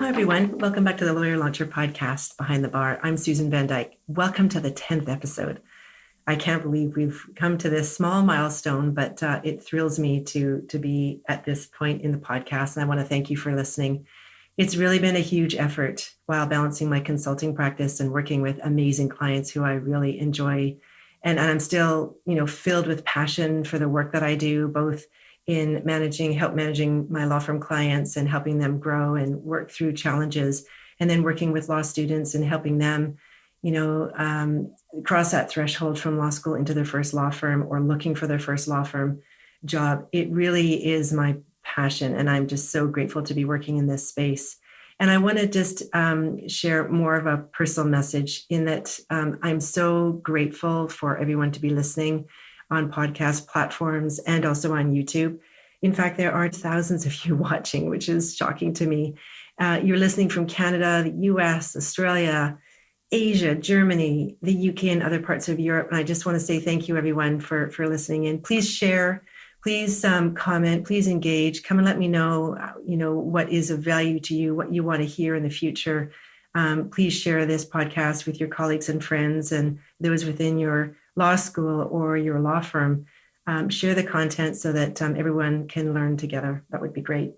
everyone. Welcome back to the Lawyer Launcher podcast, Behind the Bar. I'm Susan Van Dyke. Welcome to the 10th episode. I can't believe we've come to this small milestone, but it thrills me to be at this point in the podcast. And I want to thank you for listening. It's really been a huge effort while balancing my consulting practice and working with amazing clients who I really enjoy. And I'm still, filled with passion for the work that I do, both in managing my law firm clients and helping them grow and work through challenges, and then working with law students and helping them, cross that threshold from law school into their first law firm or looking for their first law firm job. It really is my passion, and I'm just so grateful to be working in this space. And I want to just share more of a personal message in that I'm so grateful for everyone to be listening on podcast platforms and also on YouTube. In fact, there are thousands of you watching, which is shocking to me. You're listening from Canada, the US, Australia, Asia, Germany, the UK, and other parts of Europe. And I just want to say thank you, everyone, for listening in. Please share, please comment, please engage. Come and let me know, what is of value to you, what you want to hear in the future. Please share this podcast with your colleagues and friends and those within your law school or your law firm. Share the content so that everyone can learn together. That would be great.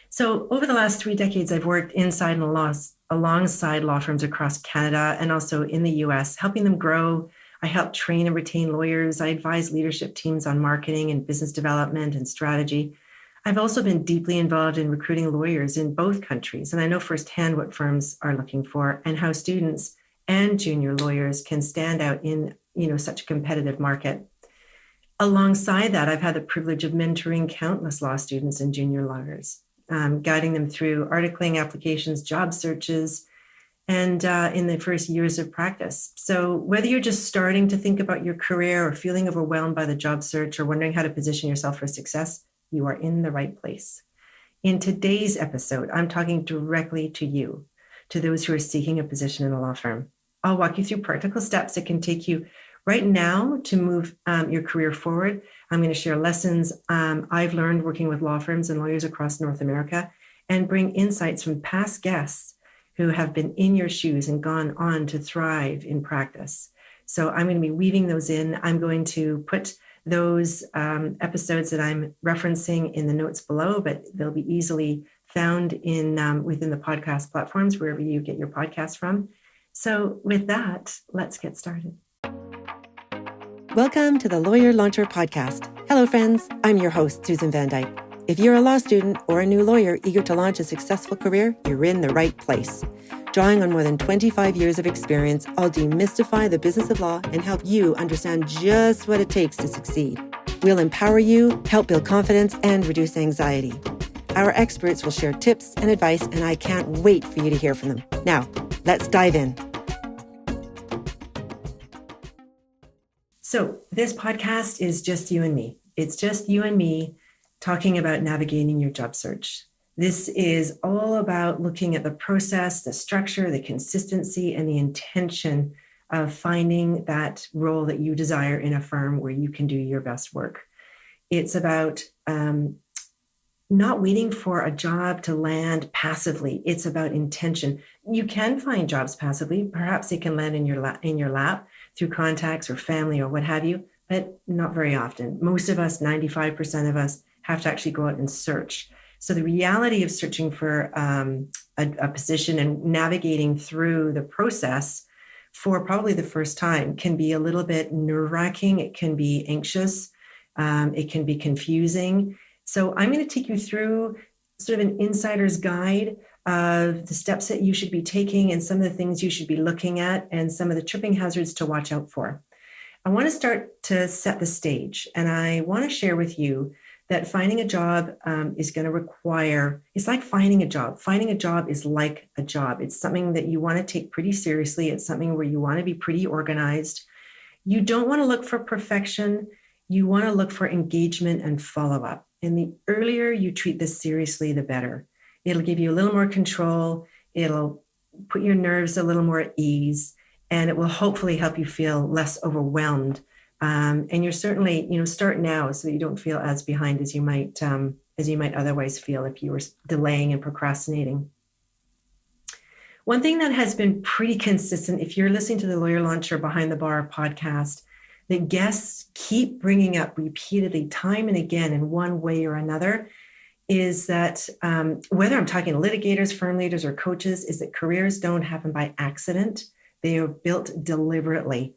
So over the last 3 decades, I've worked inside and alongside law firms across Canada and also in the US, helping them grow. I help train and retain lawyers. I advise leadership teams on marketing and business development and strategy. I've also been deeply involved in recruiting lawyers in both countries, and I know firsthand what firms are looking for and how students and junior lawyers can stand out in such a competitive market. Alongside that, I've had the privilege of mentoring countless law students and junior lawyers, guiding them through articling applications, job searches, and in the first years of practice. So whether you're just starting to think about your career or feeling overwhelmed by the job search or wondering how to position yourself for success, you are in the right place. In today's episode, I'm talking directly to you, to those who are seeking a position in a law firm. I'll walk you through practical steps that can take you right now to move your career forward. I'm going to share lessons I've learned working with law firms and lawyers across North America and bring insights from past guests who have been in your shoes and gone on to thrive in practice. So I'm going to be weaving those in. I'm going to put those episodes that I'm referencing in the notes below, but they'll be easily found in within the podcast platforms, wherever you get your podcasts from. So with that, let's get started. Welcome to the Lawyer Launcher podcast. Hello, friends. I'm your host, Susan Van Dyke. If you're a law student or a new lawyer eager to launch a successful career, you're in the right place. Drawing on more than 25 years of experience, I'll demystify the business of law and help you understand just what it takes to succeed. We'll empower you, help build confidence, and reduce anxiety. Our experts will share tips and advice, and I can't wait for you to hear from them. Now, let's dive in. So this podcast is just you and me. It's just you and me talking about navigating your job search. This is all about looking at the process, the structure, the consistency, and the intention of finding that role that you desire in a firm where you can do your best work. It's about not waiting for a job to land passively. It's about intention. You can find jobs passively. Perhaps they can land in your lap through contacts or family or what have you, but not very often. Most of us, 95% of us, have to actually go out and search. So the reality of searching for a position and navigating through the process for probably the first time can be a little bit nerve-wracking. It can be anxious. It can be confusing. So I'm going to take you through sort of an insider's guide of the steps that you should be taking and some of the things you should be looking at and some of the tripping hazards to watch out for. I want to start to set the stage, and I want to share with you that finding a job is going to require, it's like finding a job. Finding a job is like a job. It's something that you want to take pretty seriously. It's something where you want to be pretty organized. You don't want to look for perfection. You want to look for engagement and follow-up. And the earlier you treat this seriously, the better. It'll give you a little more control. It'll put your nerves a little more at ease, and it will hopefully help you feel less overwhelmed And you're certainly, start now so that you don't feel as behind as you might otherwise feel if you were delaying and procrastinating. One thing that has been pretty consistent, if you're listening to the Lawyer Launch or Behind the Bar podcast, that guests keep bringing up repeatedly, time and again, in one way or another, is that whether I'm talking to litigators, firm leaders, or coaches, is that careers don't happen by accident. They are built deliberately,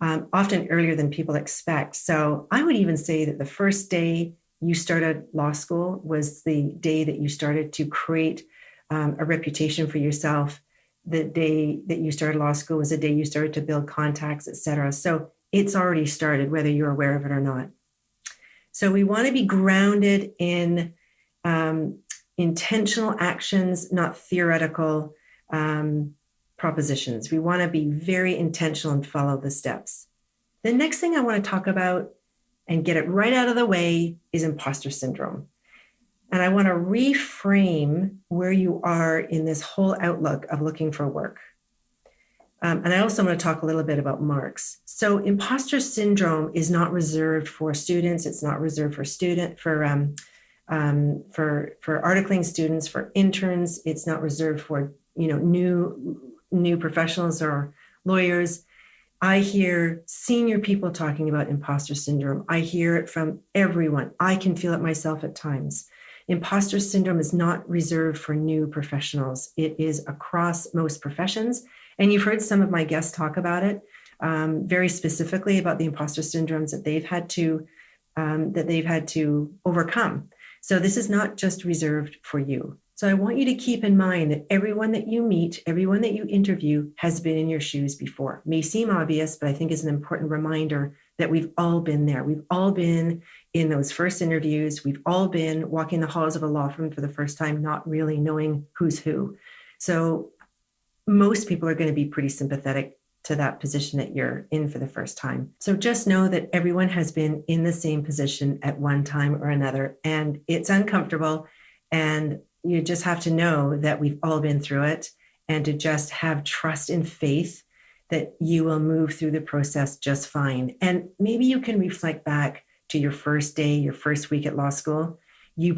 often earlier than people expect. So I would even say that the first day you started law school was the day that you started to create a reputation for yourself. The day that you started law school was the day you started to build contacts, et cetera. So it's already started, whether you're aware of it or not. So we want to be grounded in intentional actions, not theoretical propositions. We want to be very intentional and follow the steps. The next thing I want to talk about and get it right out of the way is imposter syndrome. And I want to reframe where you are in this whole outlook of looking for work. And I also want to talk a little bit about marks. So imposter syndrome is not reserved for students. It's not reserved for articling students, for interns. It's not reserved for, new professionals or lawyers. I hear senior people talking about imposter syndrome. I hear it from everyone. I can feel it myself at times. Imposter syndrome is not reserved for new professionals. It is across most professions. And you've heard some of my guests talk about it, very specifically about the imposter syndromes that they've had to overcome. So this is not just reserved for you. So I want you to keep in mind that everyone that you meet, everyone that you interview has been in your shoes before. May seem obvious, but I think it's an important reminder that we've all been there. We've all been in those first interviews. We've all been walking the halls of a law firm for the first time, not really knowing who's who. So most people are going to be pretty sympathetic to that position that you're in for the first time. So just know that everyone has been in the same position at one time or another, and it's uncomfortable. And you just have to know that we've all been through it, and to just have trust and faith that you will move through the process just fine. And maybe you can reflect back to your first day, your first week at law school. You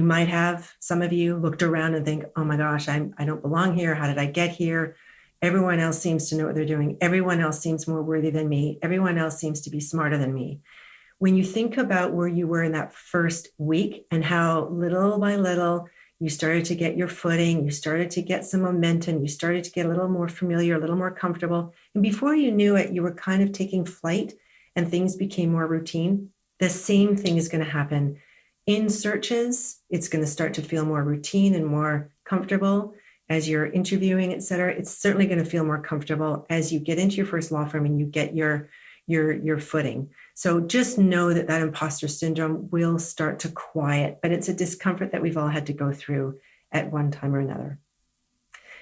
might have, some of you, looked around and think, oh my gosh, I don't belong here. How did I get here? Everyone else seems to know what they're doing. Everyone else seems more worthy than me. Everyone else seems to be smarter than me. When you think about where you were in that first week and how little by little you started to get your footing, you started to get some momentum, you started to get a little more familiar, a little more comfortable. And before you knew it, you were kind of taking flight and things became more routine. The same thing is going to happen in searches. It's going to start to feel more routine and more comfortable as you're interviewing, et cetera. It's certainly going to feel more comfortable as you get into your first law firm and you get your footing. So just know that imposter syndrome will start to quiet, but it's a discomfort that we've all had to go through at one time or another.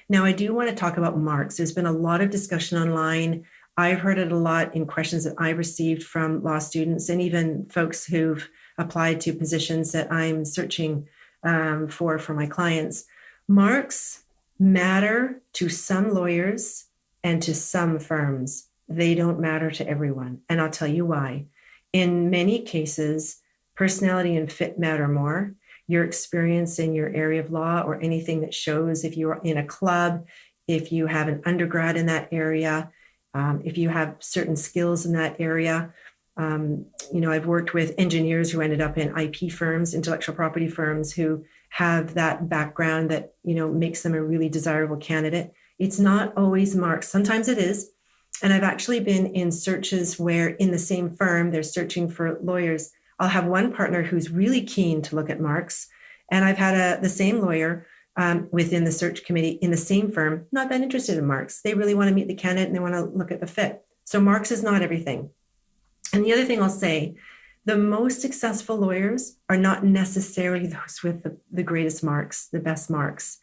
Now, I do want to talk about marks. There's been a lot of discussion online. I've heard it a lot in questions that I received from law students and even folks who've applied to positions that I'm searching for my clients. Marks matter to some lawyers and to some firms. They don't matter to everyone. And I'll tell you why. In many cases, personality and fit matter more. Your experience in your area of law or anything that shows if you're in a club, if you have an undergrad in that area, if you have certain skills in that area. I've worked with engineers who ended up in IP firms, intellectual property firms, who have that background that, makes them a really desirable candidate. It's not always marks. Sometimes it is. And I've actually been in searches where in the same firm, they're searching for lawyers. I'll have one partner who's really keen to look at marks. And I've had the same lawyer within the search committee in the same firm, not that interested in marks. They really want to meet the candidate and they want to look at the fit. So marks is not everything. And the other thing I'll say, the most successful lawyers are not necessarily those with the greatest marks, the best marks.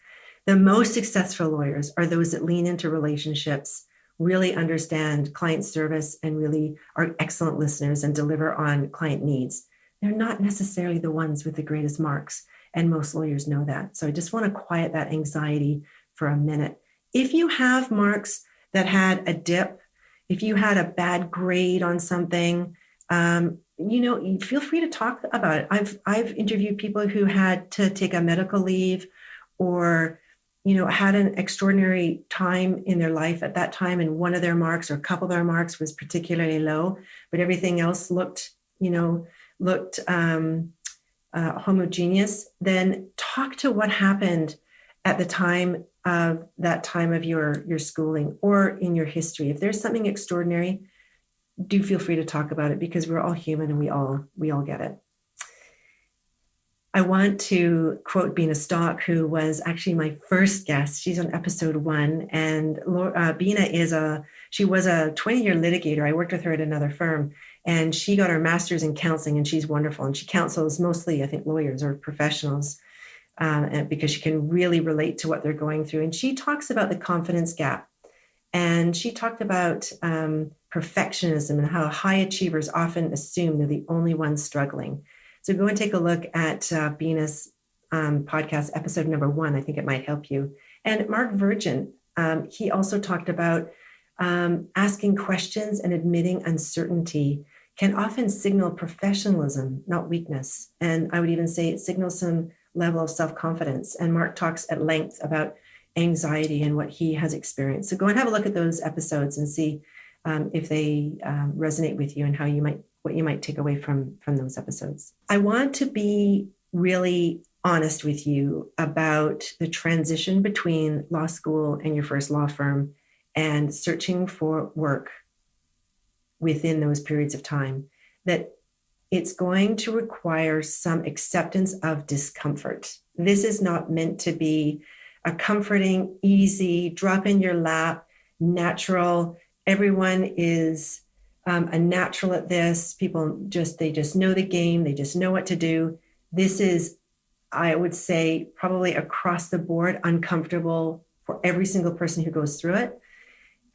The most successful lawyers are those that lean into relationships, really understand client service, and really are excellent listeners and deliver on client needs. They're not necessarily the ones with the greatest marks, and most lawyers know that. So I just want to quiet that anxiety for a minute. If you have marks that had a dip If you had a bad grade on something, you feel free to talk about it. I've interviewed people who had to take a medical leave or, had an extraordinary time in their life at that time. And one of their marks or a couple of their marks was particularly low, but everything else looked homogeneous. Then talk to what happened at the time of that time of your schooling or in your history. If there's something extraordinary, do feel free to talk about it, because we're all human and we all get it. I want to quote Bina Stock, who was actually my first guest. She's on episode 1. And Bina she was a 20-year litigator. I worked with her at another firm, and she got her master's in counseling, and she's wonderful. And she counsels mostly, I think, lawyers or professionals, because she can really relate to what they're going through. And she talks about the confidence gap. And she talked about perfectionism and how high achievers often assume they're the only ones struggling. So go and take a look at Bina's podcast, episode number 1. I think it might help you. And Mark Virgin, he also talked about asking questions and admitting uncertainty can often signal professionalism, not weakness. And I would even say it signals some level of self-confidence. And Mark talks at length about anxiety and what he has experienced. So go and have a look at those episodes and see if they resonate with you and what you might take away from those episodes. I want to be really honest with you about the transition between law school and your first law firm and searching for work within those periods of time, that it's going to require some acceptance of discomfort. This is not meant to be a comforting, easy, drop in your lap, natural. Everyone is a natural at this. People they just know the game. They just know what to do. This is, I would say, probably across the board, uncomfortable for every single person who goes through it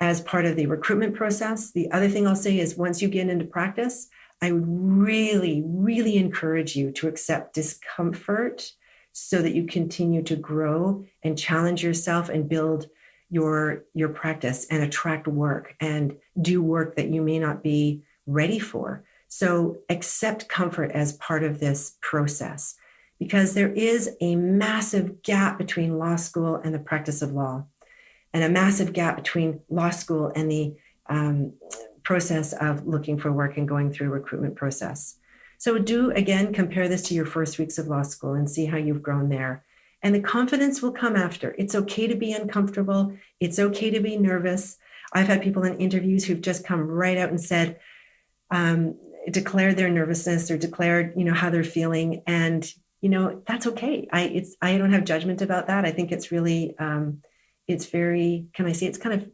as part of the recruitment process. The other thing I'll say is once you get into practice, I would really, really encourage you to accept discomfort so that you continue to grow and challenge yourself and build your practice and attract work and do work that you may not be ready for. So accept comfort as part of this process, because there is a massive gap between law school and the practice of law, and a massive gap between law school and the process of looking for work and going through a recruitment process. So do, again, compare this to your first weeks of law school and see how you've grown there. And the confidence will come after. It's okay to be uncomfortable. It's okay to be nervous. I've had people in interviews who've just come right out and said, declared their nervousness or declared, how they're feeling. And, that's okay. I don't have judgment about that. I think it's really, it's very, it's kind of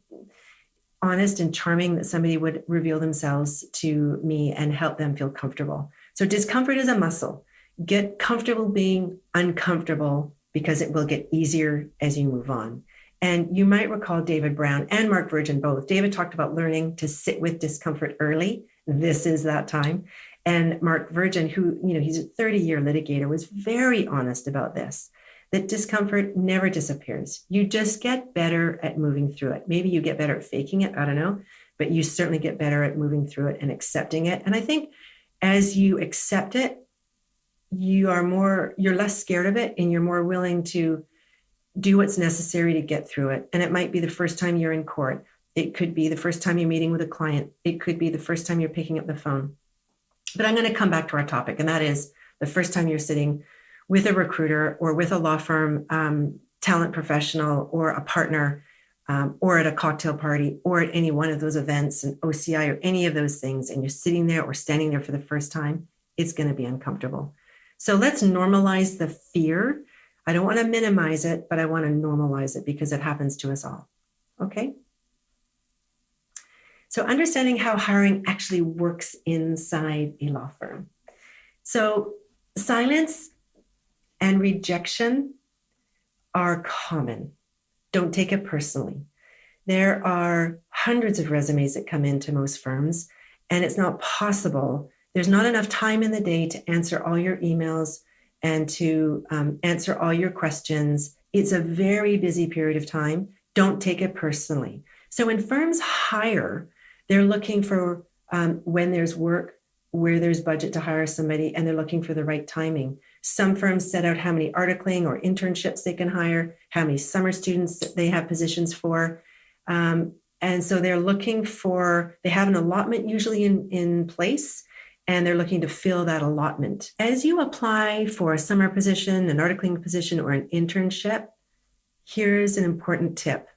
honest and charming that somebody would reveal themselves to me and help them feel comfortable. So discomfort is a muscle. Get comfortable being uncomfortable, because it will get easier as you move on. And you might recall David Brown and Mark Virgin both. David talked about learning to sit with discomfort early. This is that time. And Mark Virgin, who, he's a 30-year litigator, was very honest about this, that discomfort never disappears. You just get better at moving through it. Maybe you get better at faking it, I don't know, but you certainly get better at moving through it and accepting it. And I think as you accept it, you're less scared of it, and you're more willing to do what's necessary to get through it. And it might be the first time you're in court. It could be the first time you're meeting with a client. It could be the first time you're picking up the phone. But I'm going to come back to our topic, and that is the first time you're sitting with a recruiter or with a law firm talent professional or a partner, or at a cocktail party or at any one of those events, an OCI or any of those things, and you're sitting there or standing there for the first time, it's going to be uncomfortable. So let's normalize the fear. I don't want to minimize it, but I want to normalize it because it happens to us all. Okay? So understanding how hiring actually works inside a law firm. So silence and rejection are common. Don't take it personally. There are hundreds of resumes that come into most firms, and it's not possible. There's not enough time in the day to answer all your emails and to answer all your questions. It's a very busy period of time. Don't take it personally. So when firms hire, They're looking for when there's work, where there's budget to hire somebody, and they're looking for the right timing. Some firms set out how many articling or internships they can hire, how many summer students they have positions for. And so they're looking for, they have an allotment usually in place, and they're looking to fill that allotment. As you apply for a summer position, an articling position, or an internship, here's an important tip.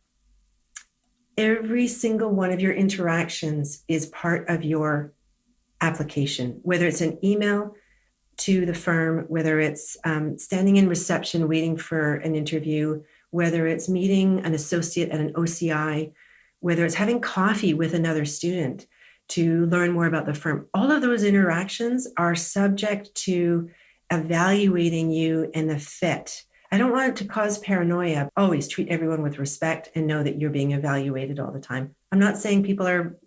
Every single one of your interactions is part of your application, whether it's an email to the firm, whether it's standing in reception waiting for an interview, whether it's meeting an associate at an OCI, whether it's having coffee with another student to learn more about the firm. All of those interactions are subject to evaluating you and the fit. I don't want it to cause paranoia. Always treat everyone with respect and know that you're being evaluated all the time. I'm not saying people are,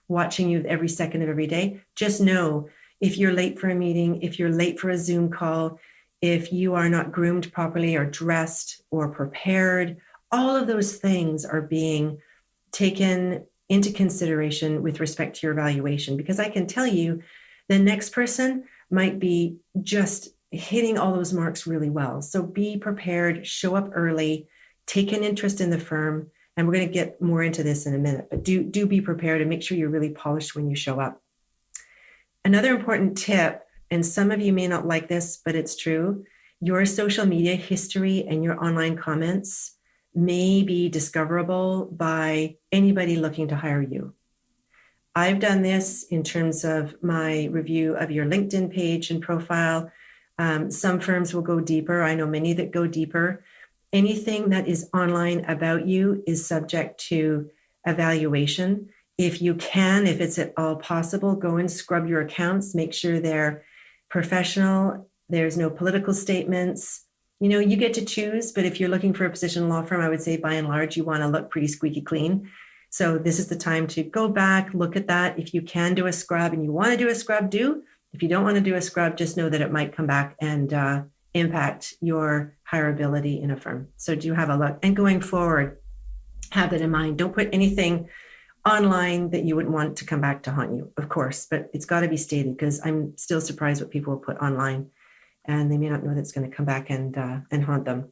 watching you every second of every day. Just know if you're late for a meeting, if you're late for a Zoom call, if you are not groomed properly or dressed or prepared, all of those things are being taken into consideration with respect to your evaluation. Because I can tell you, the next person might be just hitting all those marks really well. So be prepared, show up early, take an interest in the firm. And we're going to get more into this in a minute, but do be prepared and make sure you're really polished when you show up. Another important tip, and some of you may not like this, but it's true, your social media history and your online comments may be discoverable by anybody looking to hire you. I've done this in terms of my review of your LinkedIn page and profile. Some firms will go deeper. I know many that go deeper. Anything that is online about you is subject to evaluation. If you can, if it's at all possible, go and scrub your accounts, make sure they're professional. There's no political statements. You get to choose, but if you're looking for a position in a law firm, I would say by and large, you want to look pretty squeaky clean. So this is the time to go back, look at that. If you can do a scrub and you want to do a scrub, do. If you don't want to do a scrub, just know that it might come back and impact your hireability in a firm. So do have a look. And going forward, have that in mind. Don't put anything online that you wouldn't want to come back to haunt you, of course, but it's got to be stated, because I'm still surprised what people will put online, and they may not know that's going to come back and haunt them.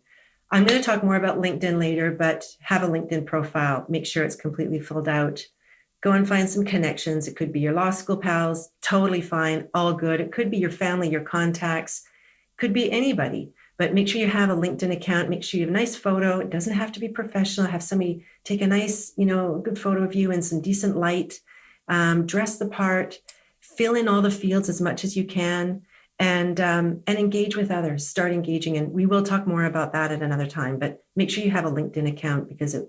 I'm going to talk more about LinkedIn later, but have a LinkedIn profile. Make sure it's completely filled out. Go and find some connections. It could be your law school pals, totally fine, all good. It could be your family, your contacts, could be anybody, but make sure you have a LinkedIn account. Make sure you have a nice photo. It doesn't have to be professional. Have somebody take a nice, good photo of you in some decent light, dress the part, fill in all the fields as much as you can, and engage with others. Start engaging. And we will talk more about that at another time, but make sure you have a LinkedIn account, because it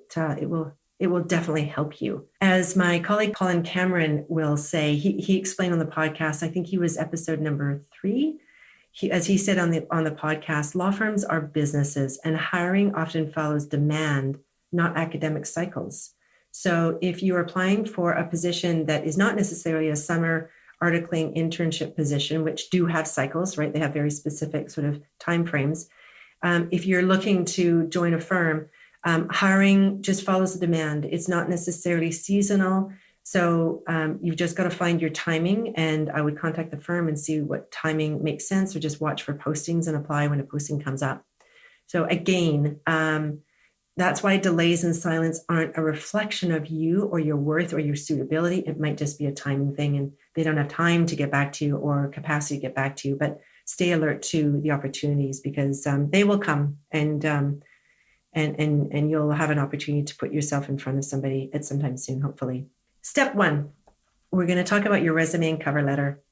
will definitely help you. As my colleague Colin Cameron will say, he explained on the podcast, I think he was episode number 3. As he said on the podcast, law firms are businesses, and hiring often follows demand, not academic cycles. So if you're applying for a position that is not necessarily a summer articling internship position, which do have cycles, right? They have very specific sort of timeframes. If you're looking to join a firm, hiring just follows the demand. It's not necessarily seasonal. So you've just got to find your timing, and I would contact the firm and see what timing makes sense, or just watch for postings and apply when a posting comes up. So again, that's why delays and silence aren't a reflection of you or your worth or your suitability. It might just be a timing thing, and they don't have time to get back to you or capacity to get back to you, but stay alert to the opportunities, because they will come, and you'll have an opportunity to put yourself in front of somebody at some time soon, hopefully. Step 1, we're going to talk about your resume and cover letter.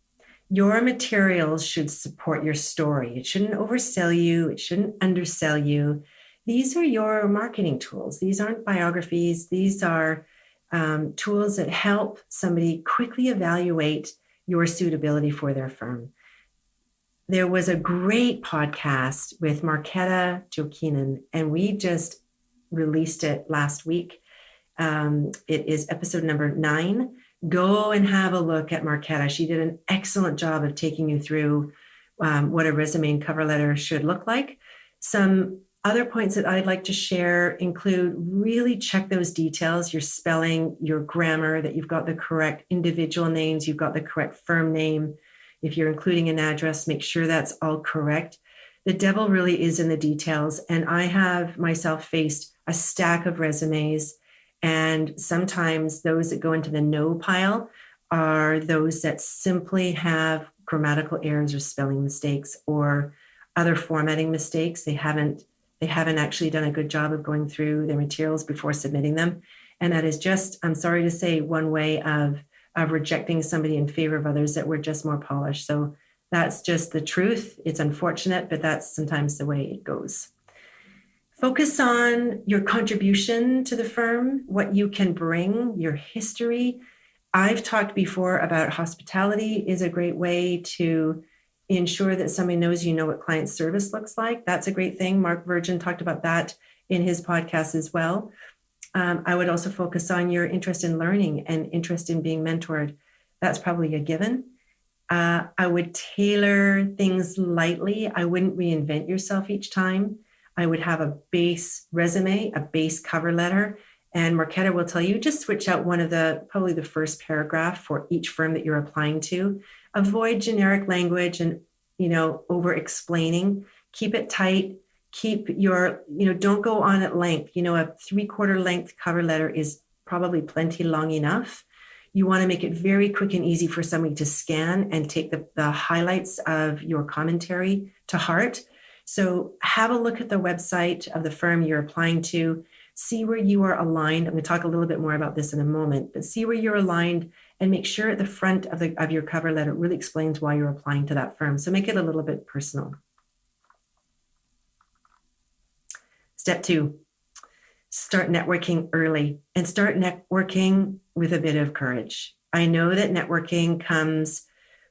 Your materials should support your story. It shouldn't oversell you. It shouldn't undersell you. These are your marketing tools. These aren't biographies. These are tools that help somebody quickly evaluate your suitability for their firm. There was a great podcast with Marketa Jokinen, and we just released it last week. It is episode number 9. Go and have a look at Marketa. She did an excellent job of taking you through what a resume and cover letter should look like. Some Other points that I'd like to share include really check those details, your spelling, your grammar, that you've got the correct individual names, you've got the correct firm name. If you're including an address, make sure that's all correct. The devil really is in the details. And I have myself faced a stack of resumes, and sometimes those that go into the no pile are those that simply have grammatical errors or spelling mistakes or other formatting mistakes. They haven't actually done a good job of going through their materials before submitting them. And that is just, I'm sorry to say, one way of rejecting somebody in favor of others that were just more polished. So that's just the truth. It's unfortunate, but that's sometimes the way it goes. Focus on your contribution to the firm, what you can bring, your history. I've talked before about hospitality is a great way to ensure that somebody knows you know what client service looks like. That's a great thing. Mark Virgin talked about that in his podcast as well. I would also focus on your interest in learning and interest in being mentored. That's probably a given. I would tailor things lightly. I wouldn't reinvent yourself each time. I would have a base resume, a base cover letter. And Marquetta will tell you, just switch out probably the first paragraph for each firm that you're applying to. Avoid generic language and, over explaining. Keep it tight. Keep don't go on at length. A 3/4 length cover letter is probably plenty long enough. You want to make it very quick and easy for somebody to scan and take the highlights of your commentary to heart. So have a look at the website of the firm you're applying to. See where you are aligned. I'm going to talk a little bit more about this in a moment, but see where you're aligned and make sure at the front of your cover letter really explains why you're applying to that firm. So make it a little bit personal. Step 2, start networking early and start networking with a bit of courage. I know that networking comes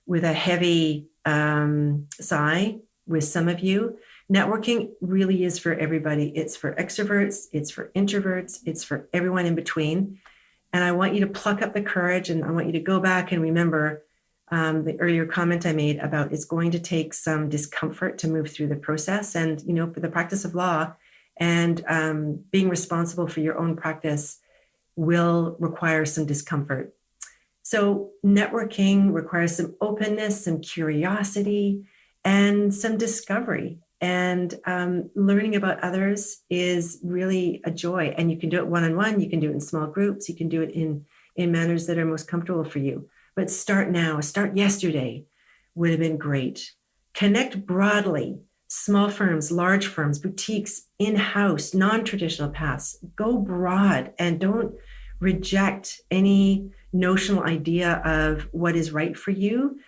with a heavy sigh with some of you. Networking really is for everybody. It's for extroverts, it's for introverts, it's for everyone in between. And I want you to pluck up the courage, and I want you to go back and remember the earlier comment I made about it's going to take some discomfort to move through the process. And, for the practice of law and being responsible for your own practice will require some discomfort. So networking requires some openness, some curiosity, and some discovery. And learning about others is really a joy. And you can do it one-on-one, you can do it in small groups, you can do it in manners that are most comfortable for you. But start now, start yesterday would have been great. Connect broadly, small firms, large firms, boutiques, in-house, non-traditional paths. Go broad and don't reject any notional idea of what is right for you.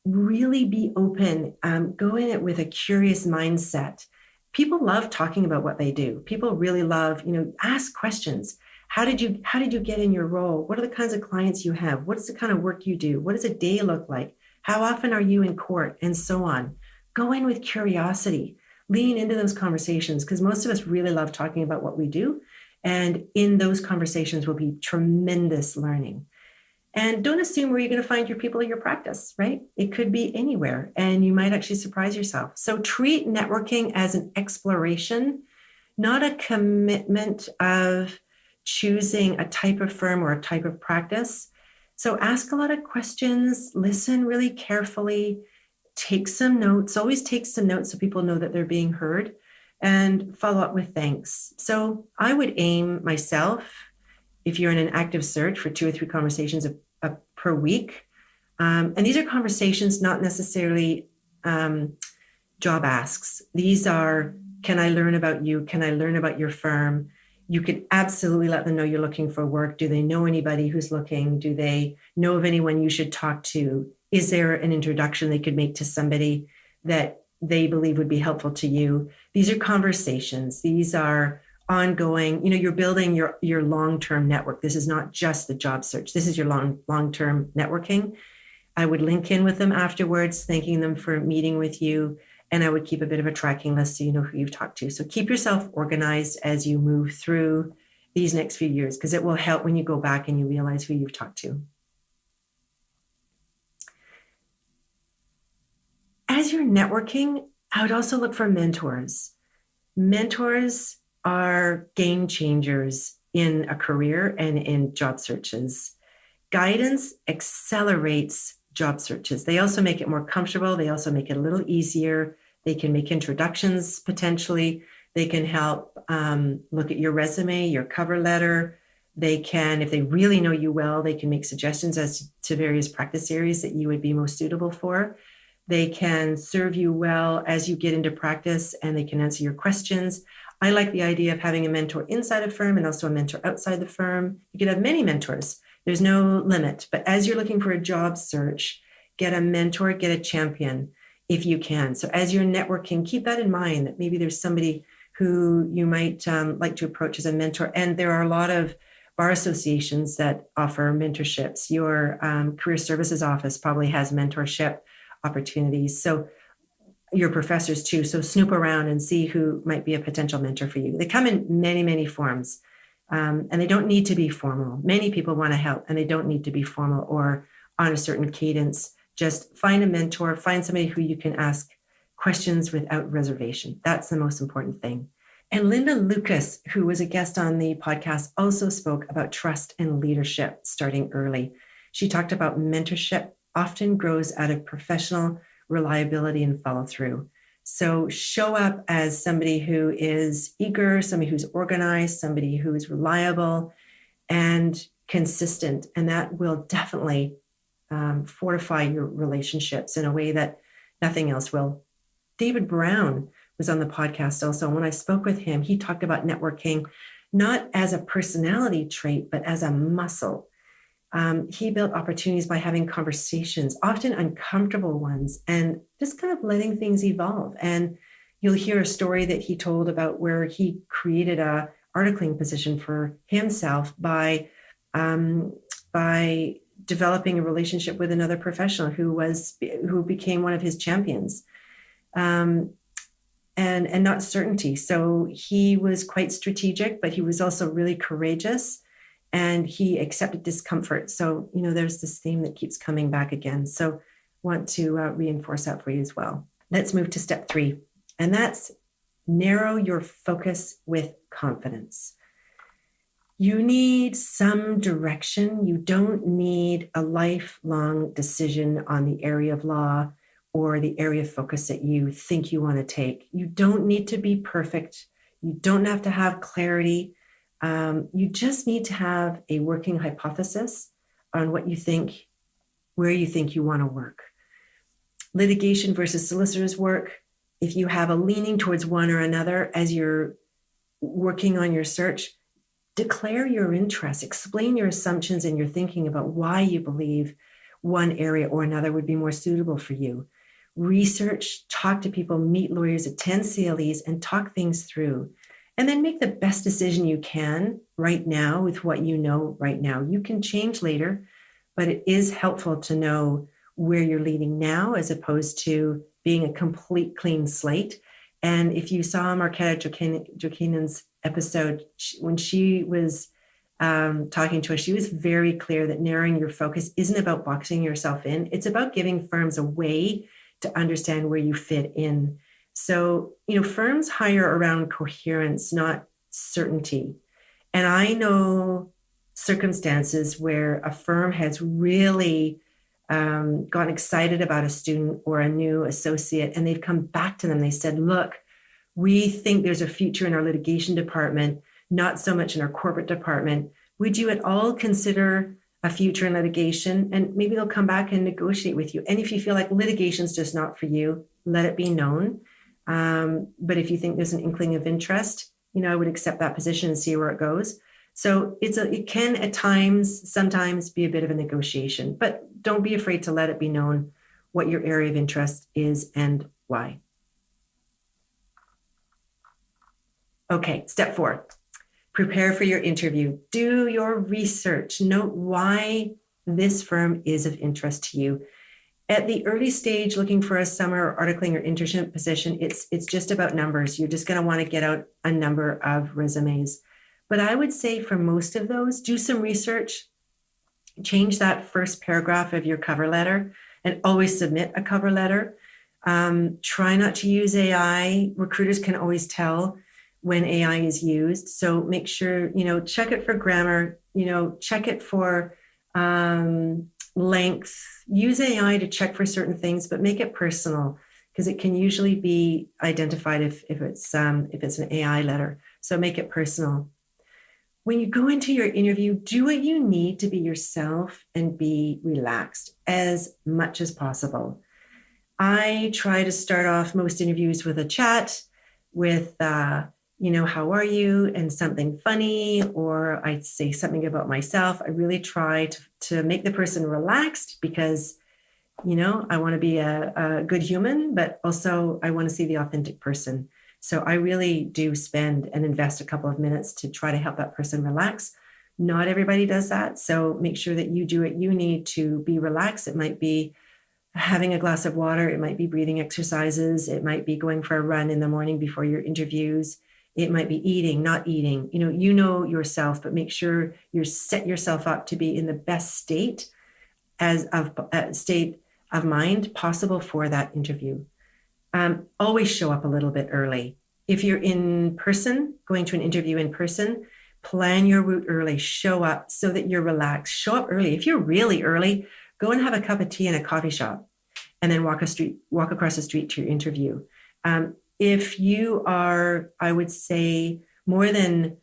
Really be open. Go in it with a curious mindset. People love talking about what they do. People really love, ask questions. How did you get in your role? What are the kinds of clients you have? What's the kind of work you do? What does a day look like? How often are you in court? And so on. Go in with curiosity. Lean into those conversations because most of us really love talking about what we do. And in those conversations will be tremendous learning. And don't assume where you're going to find your people in your practice, right? It could be anywhere, and you might actually surprise yourself. So treat networking as an exploration, not a commitment of choosing a type of firm or a type of practice. So ask a lot of questions, listen really carefully, take some notes, always take some notes so people know that they're being heard, and follow up with thanks. So I would aim myself, if you're in an active search, for 2 or 3 conversations per week. And these are conversations, not necessarily job asks. These are, can I learn about you? Can I learn about your firm? You could absolutely let them know you're looking for work. Do they know anybody who's looking? Do they know of anyone you should talk to? Is there an introduction they could make to somebody that they believe would be helpful to you? These are conversations. These are ongoing, you're building your long-term network. This is not just the job search. This is your long-term networking. I would link in with them afterwards, thanking them for meeting with you. And I would keep a bit of a tracking list so you know who you've talked to. So keep yourself organized as you move through these next few years, because it will help when you go back and you realize who you've talked to. As you're networking, I would also look for mentors. Mentors are game changers in a career and in job searches. Guidance accelerates job searches. They also make it more comfortable. They also make it a little easier. They can make introductions potentially. They can help look at your resume, your cover letter. They can, if they really know you well, they can make suggestions as to various practice areas that you would be most suitable for. They can serve you well as you get into practice, and they can answer your questions. I like the idea of having a mentor inside a firm and also a mentor outside the firm. You could have many mentors. There's no limit. But as you're looking for a job search, get a mentor, get a champion if you can. So as you're networking, keep that in mind, that maybe there's somebody who you might like to approach as a mentor. And there are a lot of bar associations that offer mentorships. Your career services office probably has mentorship opportunities. So your professors too. So snoop around and see who might be a potential mentor for you. They come in many, many forms, and they don't need to be formal. Many people want to help, and they don't need to be formal or on a certain cadence. Just find a mentor, find somebody who you can ask questions without reservation. That's the most important thing. And Linda Lucas, who was a guest on the podcast, also spoke about trust and leadership starting early. She talked about mentorship often grows out of professional reliability and follow through. So show up as somebody who is eager, somebody who's organized, somebody who is reliable and consistent. And that will definitely fortify your relationships in a way that nothing else will. David Brown was on the podcast also. When I spoke with him, he talked about networking not as a personality trait, but as a muscle. He built opportunities by having conversations, often uncomfortable ones, and just kind of letting things evolve. And you'll hear a story that he told about where he created a articling position for himself by developing a relationship with another professional who became one of his champions, and not certainty. So he was quite strategic, but he was also really courageous. And he accepted discomfort. So, there's this theme that keeps coming back again. So want to reinforce that for you as well. Let's move to step 3. And that's narrow your focus with confidence. You need some direction. You don't need a lifelong decision on the area of law or the area of focus that you think you want to take. You don't need to be perfect. You don't have to have clarity. You just need to have a working hypothesis on what you think, where you think you want to work. Litigation versus solicitors work. If you have a leaning towards one or another as you're working on your search, declare your interest, explain your assumptions and your thinking about why you believe one area or another would be more suitable for you. Research, talk to people, meet lawyers, attend CLEs, and talk things through. And then make the best decision you can right now with what you know right now. You can change later, but it is helpful to know where you're leading now as opposed to being a complete clean slate. And if you saw Marketa Jokinen's episode, when she was talking to us, she was very clear that narrowing your focus isn't about boxing yourself in. It's about giving firms a way to understand where you fit in. So, firms hire around coherence, not certainty. And I know circumstances where a firm has really gotten excited about a student or a new associate, and they've come back to them. They said, look, we think there's a future in our litigation department, not so much in our corporate department. Would you at all consider a future in litigation? And maybe they'll come back and negotiate with you. And if you feel like litigation's just not for you, let it be known. But if you think there's an inkling of interest, I would accept that position and see where it goes. So it can at times, sometimes be a bit of a negotiation, but don't be afraid to let it be known what your area of interest is and why. Okay, step 4, prepare for your interview. Do your research. Note why this firm is of interest to you. At the early stage, looking for a summer articling or internship position, it's just about numbers. You're just going to want to get out a number of resumes. But I would say for most of those, do some research, change that first paragraph of your cover letter, and always submit a cover letter. Try not to use AI. Recruiters can always tell when AI is used. So make sure, check it for grammar, check it for length. Use AI to check for certain things, but make it personal because it can usually be identified if it's an AI letter. So make it personal. When you go into your interview, do what you need to be yourself and be relaxed as much as possible. I try to start off most interviews with a chat with, how are you? And something funny, or I say something about myself. I really try to make the person relaxed because, I want to be a good human, but also I want to see the authentic person. So I really do spend and invest a couple of minutes to try to help that person relax. Not everybody does that. So make sure that you do what you need to be relaxed. It might be having a glass of water. It might be breathing exercises. It might be going for a run in the morning before your interviews. It might be eating, not eating. You know yourself, but make sure you set yourself up to be in the best state state of mind possible for that interview. Always show up a little bit early. If you're in person, going to an interview in person, plan your route early. Show up so that you're relaxed. Show up early. If you're really early, go and have a cup of tea in a coffee shop and then walk across the street to your interview. If you are, I would say, more than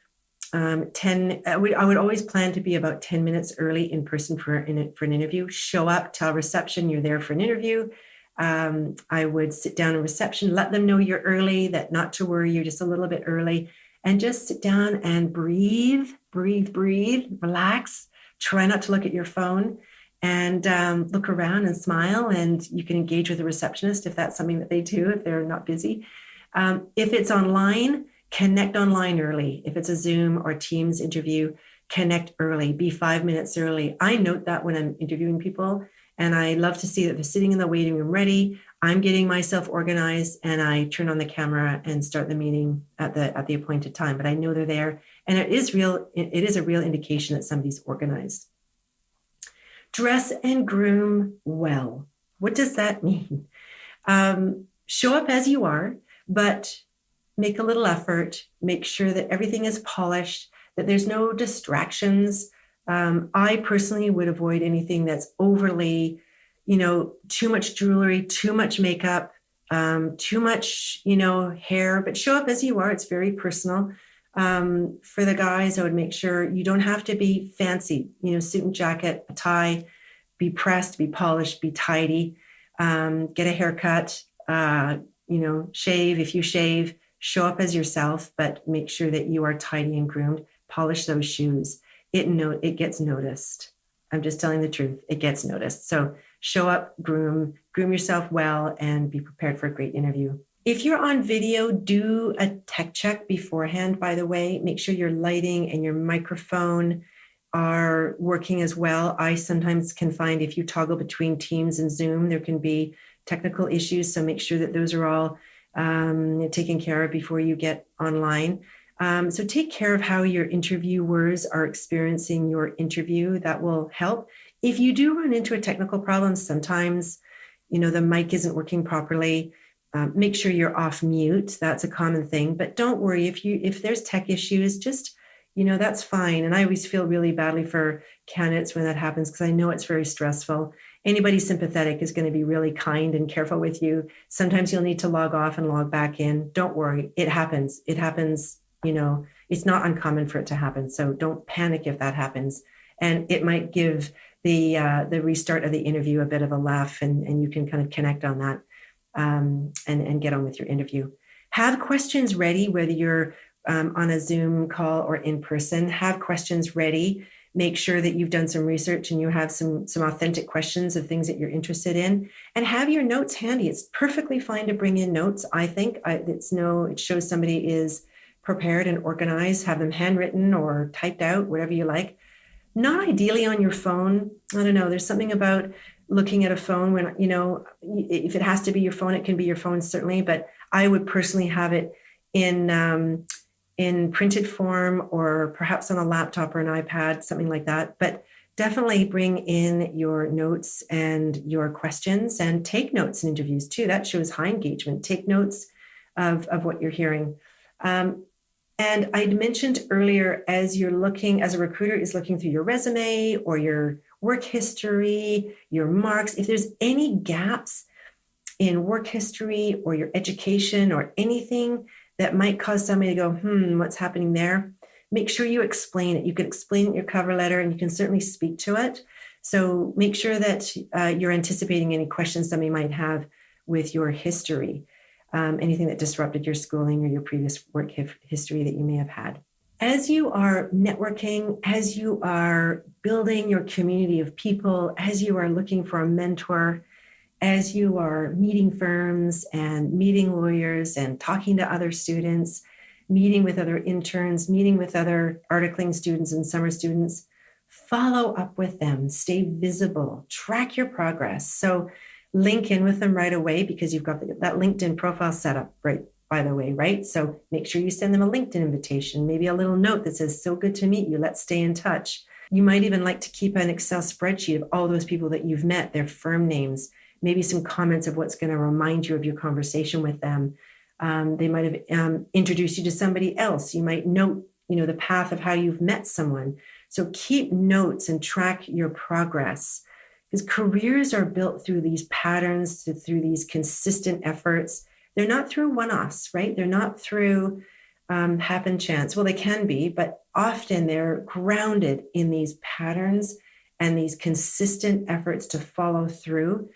10, I would always plan to be about 10 minutes early in person for an interview. Show up, tell reception you're there for an interview. I would sit down in reception, let them know you're early, that not to worry, you're just a little bit early, and just sit down and breathe, relax. Try not to look at your phone and look around and smile. And you can engage with the receptionist if that's something that they do, if they're not busy. If it's online, connect online early. If it's a Zoom or Teams interview, connect early, be 5 minutes early. I note that when I'm interviewing people, and I love to see that they're sitting in the waiting room ready. I'm getting myself organized, and I turn on the camera and start the meeting at the appointed time. But I know they're there, and it is a real indication that somebody's organized. Dress and groom well. What does that mean? Show up as you are, but make a little effort. Make sure that everything is polished, that there's no distractions. I personally would avoid anything that's overly, too much jewelry, too much makeup, too much, hair, but show up as you are. It's very personal. For the guys, I would make sure you don't have to be fancy, suit and jacket, a tie, be pressed, be polished, be tidy, get a haircut, shave if you shave, show up as yourself, but make sure that you are tidy and groomed, polish those shoes. It gets noticed. I'm just telling the truth. It gets noticed. So show up, groom yourself well, and be prepared for a great interview. If you're on video, do a tech check beforehand, by the way. Make sure your lighting and your microphone are working as well. I sometimes can find if you toggle between Teams and Zoom, there can be technical issues. So make sure that those are all taken care of before you get online. So take care of how your interviewers are experiencing your interview. That will help. If you do run into a technical problem, sometimes, the mic isn't working properly. Make sure you're off mute. That's a common thing. But don't worry if there's tech issues, just, that's fine. And I always feel really badly for candidates when that happens because I know it's very stressful. Anybody sympathetic is going to be really kind and careful with you. Sometimes you'll need to log off and log back in. Don't worry. It happens. It's not uncommon for it to happen. So don't panic if that happens. And it might give the restart of the interview a bit of a laugh, and you can kind of connect on that and get on with your interview. Have questions ready, whether you're on a Zoom call or in person. Have questions ready. Make sure that you've done some research and you have some authentic questions of things that you're interested in, and have your notes handy. It's perfectly fine to bring in notes. I think it shows somebody is prepared and organized. Have them handwritten or typed out, whatever you like. Not ideally on your phone. I don't know. There's something about looking at a phone when, if it has to be your phone, it can be your phone, certainly. But I would personally have it in printed form or perhaps on a laptop or an iPad, something like that. But definitely bring in your notes and your questions, and take notes in interviews too. That shows high engagement. Take notes of what you're hearing. And I mentioned earlier, as a recruiter is looking through your resume or your work history, your marks, if there's any gaps in work history or your education or anything that might cause somebody to go, what's happening there? Make sure you explain it. You can explain it in your cover letter, and you can certainly speak to it. So make sure that you're anticipating any questions somebody might have with your history, anything that disrupted your schooling or your previous work history that you may have had. As you are networking, as you are building your community of people, as you are looking for a mentor, as you are meeting firms and meeting lawyers and talking to other students, meeting with other interns, meeting with other articling students and summer students, follow up with them, stay visible, track your progress. So link in with them right away, because you've got that LinkedIn profile set up, right, by the way, right? So make sure you send them a LinkedIn invitation, maybe a little note that says, so good to meet you, let's stay in touch. You might even like to keep an Excel spreadsheet of all those people that you've met, their firm names, maybe some comments of what's going to remind you of your conversation with them. They might have introduced you to somebody else. You might note, the path of how you've met someone. So keep notes and track your progress, because careers are built through these patterns, through these consistent efforts. They're not through one-offs, right? They're not through happen chance. Well, they can be, but often they're grounded in these patterns and these consistent efforts to follow through.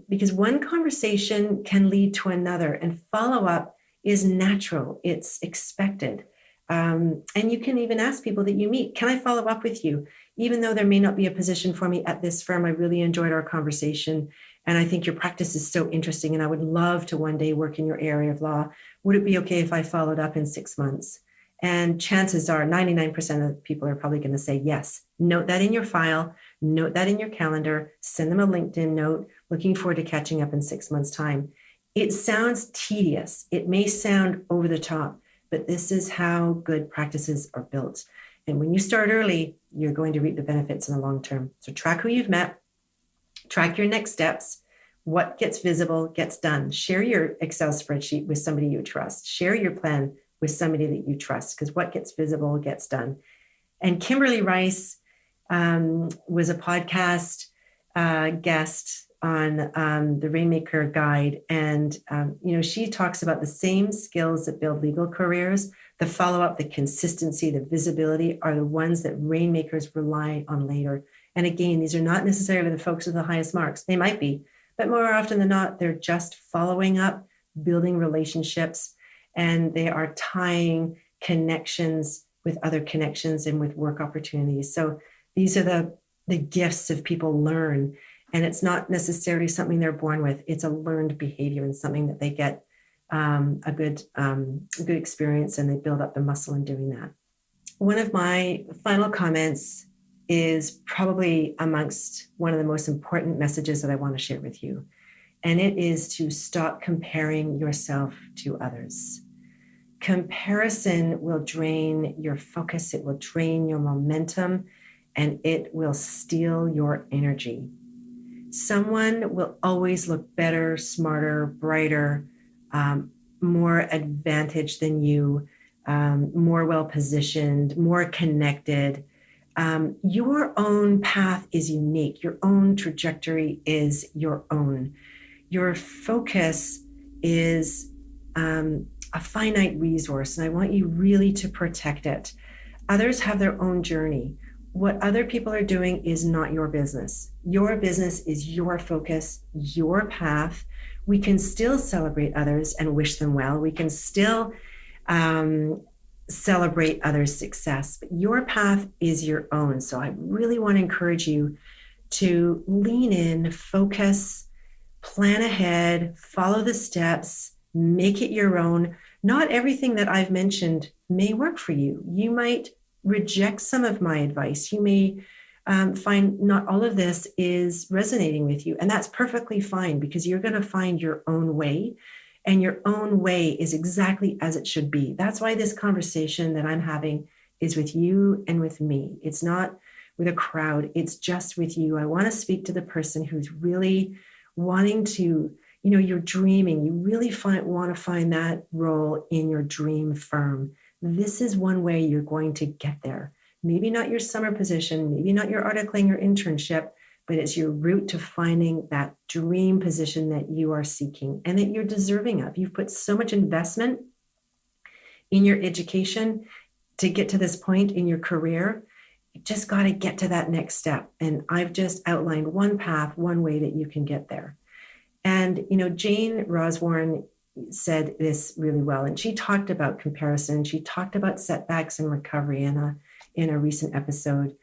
Because one conversation can lead to another, and follow-up is natural, it's expected. And you can even ask people that you meet, can I follow up with you? Even though there may not be a position for me at this firm, I really enjoyed our conversation, and I think your practice is so interesting, and I would love to one day work in your area of law. Would it be okay if I followed up in 6 months? And chances are 99% of people are probably going to say yes. Note that in your file, note that in your calendar, send them a LinkedIn note, looking forward to catching up in 6 months' time. It sounds tedious. It may sound over the top, but this is how good practices are built. And when you start early, you're going to reap the benefits in the long term. So track who you've met, track your next steps. What gets visible gets done. Share your Excel spreadsheet with somebody you trust. Share your plan with somebody that you trust, because what gets visible gets done. And Kimberly Rice was a podcast guest on the Rainmaker Guide. And, she talks about the same skills that build legal careers. The follow-up, the consistency, the visibility are the ones that Rainmakers rely on later. And again, these are not necessarily the folks with the highest marks. They might be, but more often than not, they're just following up, building relationships, and they are tying connections with other connections and with work opportunities. So these are the gifts of people learn. And it's not necessarily something they're born with. It's a learned behavior and something that they get a good experience, and they build up the muscle in doing that. One of my final comments is probably amongst one of the most important messages that I want to share with you. And it is to stop comparing yourself to others. Comparison will drain your focus, it will drain your momentum, and it will steal your energy. Someone will always look better, smarter, brighter, more advantaged than you, more well-positioned, more connected. Your own path is unique. Your own trajectory is your own. Your focus is a finite resource, and I want you really to protect it. Others have their own journey. What other people are doing is not your business. Your business is your focus, your path. We can still celebrate others and wish them well. We can still celebrate others' success, but your path is your own. So I really want to encourage you to lean in, focus, plan ahead, follow the steps, make it your own. Not everything that I've mentioned may work for you. You might reject some of my advice. You may find not all of this is resonating with you, and that's perfectly fine, because you're going to find your own way, and your own way is exactly as it should be. That's why this conversation that I'm having is with you and with me. It's not with a crowd. It's just with you. I want to speak to the person who's really wanting to, you're dreaming. You really want to find that role in your dream firm. This is one way you're going to get there. Maybe not your summer position, maybe not your articling or internship, but it's your route to finding that dream position that you are seeking and that you're deserving of. You've put so much investment in your education to get to this point in your career. You just got to get to that next step. And I've just outlined one path, one way that you can get there. And, Jane Roswarren said this really well. And she talked about comparison. She talked about setbacks and recovery in a recent episode.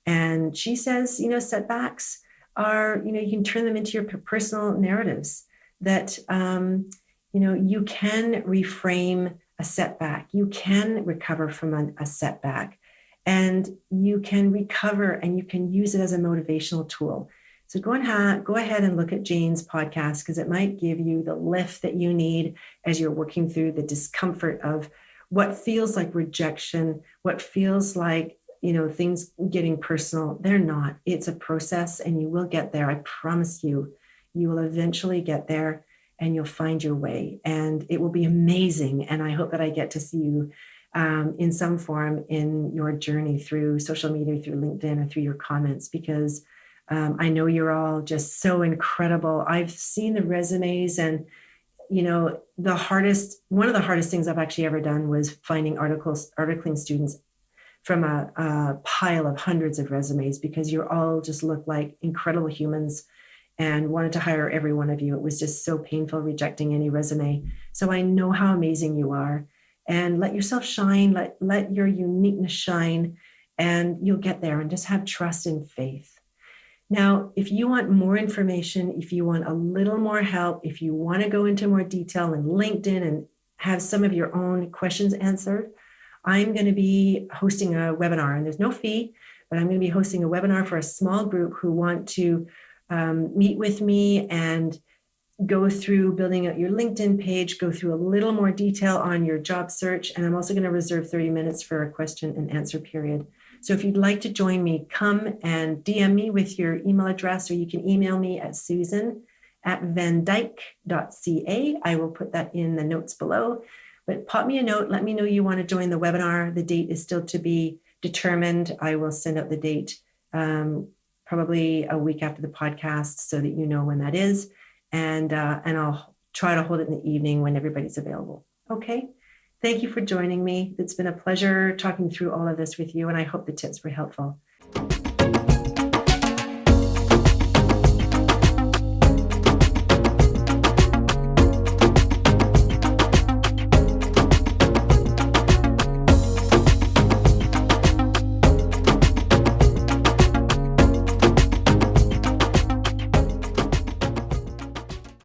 And she says, setbacks are, you can turn them into your personal narratives that, you can reframe a setback. You can recover from a setback, and you can recover and you can use it as a motivational tool. So go ahead and look at Jane's podcast, because it might give you the lift that you need as you're working through the discomfort of what feels like rejection, what feels like, things getting personal. They're not. It's a process, and you will get there. I promise you, you will eventually get there and you'll find your way, and it will be amazing. And I hope that I get to see you in some form in your journey through social media, through LinkedIn, or through your comments, because I know you're all just so incredible. I've seen the resumes, and one of the hardest things I've actually ever done was finding articling students from a pile of hundreds of resumes, because you all just look like incredible humans and wanted to hire every one of you. It was just so painful rejecting any resume. So I know how amazing you are, and let yourself shine, let your uniqueness shine, and you'll get there, and just have trust and faith. Now, if you want more information, if you want a little more help, if you want to go into more detail in LinkedIn and have some of your own questions answered, I'm going to be hosting a webinar, and there's no fee, but I'm going to be hosting a webinar for a small group who want to meet with me and go through building out your LinkedIn page, go through a little more detail on your job search. And I'm also going to reserve 30 minutes for a question and answer period. So if you'd like to join me, come and DM me with your email address, or you can email me at susan@vandyke.ca. I will put that in the notes below. But pop me a note, let me know you want to join the webinar. The date is still to be determined. I will send out the date probably a week after the podcast, so that you know when that is. And I'll try to hold it in the evening when everybody's available. Okay. Thank you for joining me. It's been a pleasure talking through all of this with you, and I hope the tips were helpful.